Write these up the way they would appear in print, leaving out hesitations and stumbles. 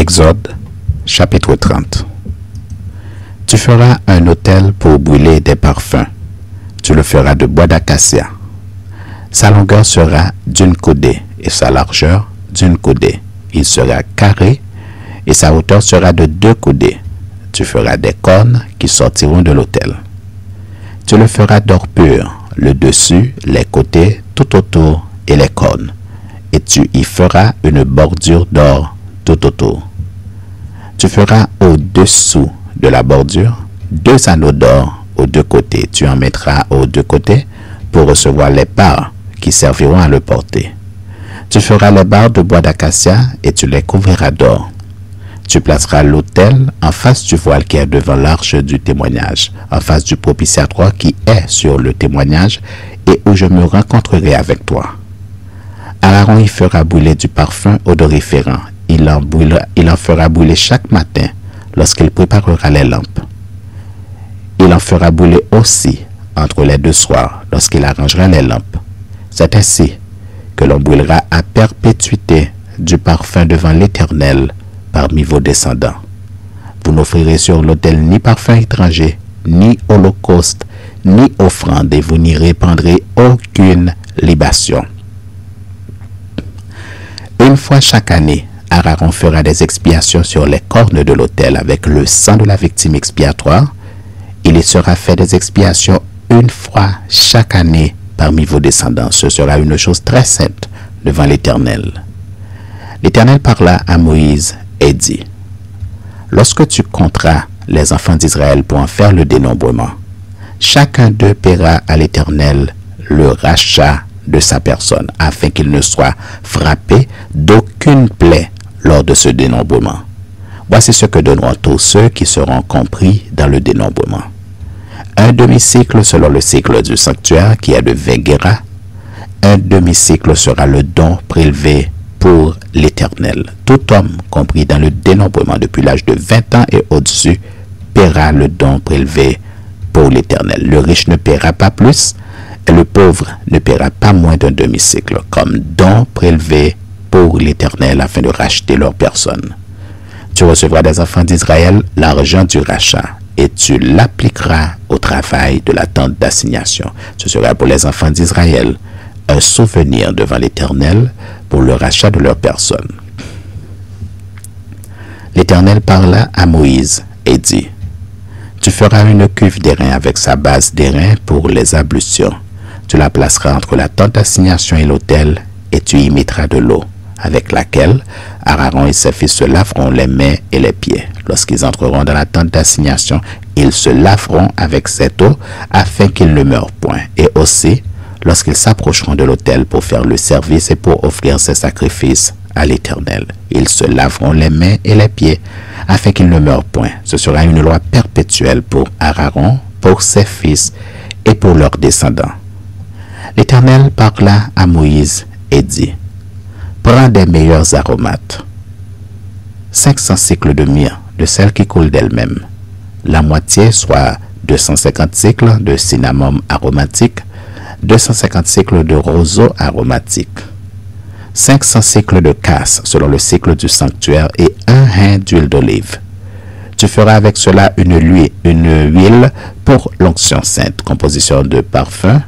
Exode, chapitre 30. Tu feras un autel pour brûler des parfums. Tu le feras de bois d'acacia. Sa longueur sera d'une coudée et sa largeur d'une coudée. Il sera carré et sa hauteur sera de 2 coudées. Tu feras des cornes qui sortiront de l'autel. Tu le feras d'or pur, le dessus, les côtés, tout autour et les cornes. Et tu y feras une bordure d'or tout autour. Tu feras au-dessous de la bordure 2 anneaux d'or aux 2 côtés. Tu en mettras aux 2 côtés pour recevoir les barres qui serviront à le porter. Tu feras les barres de bois d'acacia et tu les couvriras d'or. Tu placeras l'autel en face du voile qui est devant l'arche du témoignage, en face du propitiatoire qui est sur le témoignage et où je me rencontrerai avec toi. Aaron y fera brûler du parfum odoriférant. Il en fera brûler chaque matin lorsqu'il préparera les lampes. Il en fera brûler aussi entre les 2 soirs lorsqu'il arrangera les lampes. C'est ainsi que l'on brûlera à perpétuité du parfum devant l'Éternel parmi vos descendants. Vous n'offrirez sur l'autel ni parfum étranger, ni holocauste, ni offrande, et vous n'y répandrez aucune libation. Une fois chaque année, Aaron fera des expiations sur les cornes de l'autel avec le sang de la victime expiatoire. Il y sera fait des expiations une fois chaque année parmi vos descendants. Ce sera une chose très sainte devant l'Éternel. L'Éternel parla à Moïse et dit: lorsque tu compteras les enfants d'Israël pour en faire le dénombrement, chacun d'eux paiera à l'Éternel le rachat de sa personne, afin qu'il ne soit frappé d'aucune plaie lors de ce dénombrement. Voici ce que donneront tous ceux qui seront compris dans le dénombrement. Un demi-cycle selon le cycle du sanctuaire qui est de 20 guéras. Un demi-cycle sera le don prélevé pour l'Éternel. Tout homme compris dans le dénombrement depuis l'âge de 20 ans et au-dessus paiera le don prélevé pour l'Éternel. Le riche ne paiera pas plus et le pauvre ne paiera pas moins d'un demi-cycle comme don prélevé pour l'Éternel afin de racheter leur personne. Tu recevras des enfants d'Israël l'argent du rachat et tu l'appliqueras au travail de la tente d'assignation. Ce sera pour les enfants d'Israël un souvenir devant l'Éternel pour le rachat de leur personne. L'Éternel parla à Moïse et dit: tu feras une cuve d'airain avec sa base d'airain pour les ablutions. Tu la placeras entre la tente d'assignation et l'autel et tu y mettras de l'eau, avec laquelle Aaron et ses fils se laveront les mains et les pieds. Lorsqu'ils entreront dans la tente d'assignation, ils se laveront avec cette eau afin qu'ils ne meurent point. Et aussi, lorsqu'ils s'approcheront de l'autel pour faire le service et pour offrir ses sacrifices à l'Éternel, ils se laveront les mains et les pieds afin qu'ils ne meurent point. Ce sera une loi perpétuelle pour Aaron, pour ses fils et pour leurs descendants. L'Éternel parla à Moïse et dit: prends des meilleurs aromates, 500 cycles de myrrhe, de celle qui coule d'elle-même, la moitié, soit 250 cycles de cinnamome aromatique, 250 cycles de roseau aromatique, 500 cycles de casse selon le cycle du sanctuaire et un hin d'huile d'olive. Tu feras avec cela une huile pour l'onction sainte, composition de parfum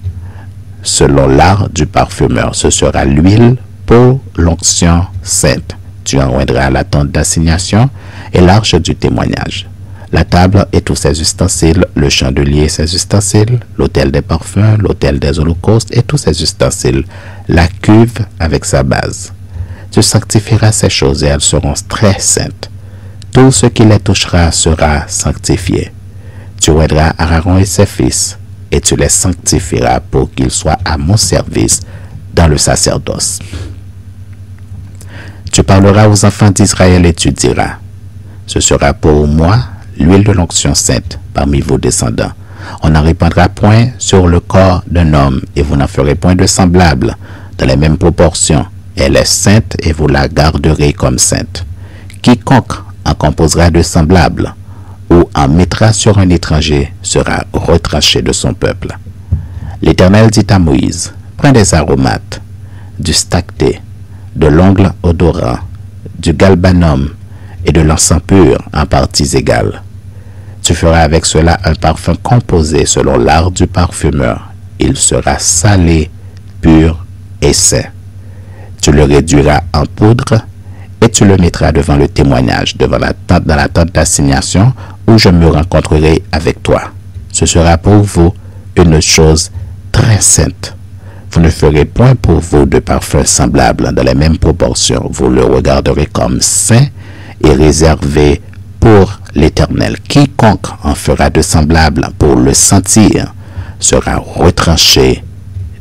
selon l'art du parfumeur. Ce sera l'huile pour l'onction sainte. Tu en joindras la tente d'assignation et l'arche du témoignage, la table et tous ses ustensiles, le chandelier et ses ustensiles, l'autel des parfums, l'autel des holocaustes et tous ses ustensiles, la cuve avec sa base. Tu sanctifieras ces choses et elles seront très saintes. Tout ce qui les touchera sera sanctifié. Tu joindras Aaron et ses fils et tu les sanctifieras pour qu'ils soient à mon service dans le sacerdoce. Tu parleras aux enfants d'Israël et tu diras: ce sera pour moi l'huile de l'onction sainte parmi vos descendants. On n'en répandra point sur le corps d'un homme et vous n'en ferez point de semblable dans les mêmes proportions. Elle est sainte et vous la garderez comme sainte. Quiconque en composera de semblable ou en mettra sur un étranger sera retranché de son peuple. L'Éternel dit à Moïse: prends des aromates, du stacté, de l'ongle odorant, du galbanum et de l'encens pur en parties égales. Tu feras avec cela un parfum composé selon l'art du parfumeur. Il sera salé, pur et saint. Tu le réduiras en poudre et tu le mettras devant le témoignage, dans la tente d'assignation où je me rencontrerai avec toi. Ce sera pour vous une chose très sainte. Vous ne ferez point pour vous de parfum semblable dans les mêmes proportions. Vous le regarderez comme saint et réservé pour l'Éternel. Quiconque en fera de semblable pour le sentir sera retranché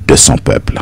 de son peuple.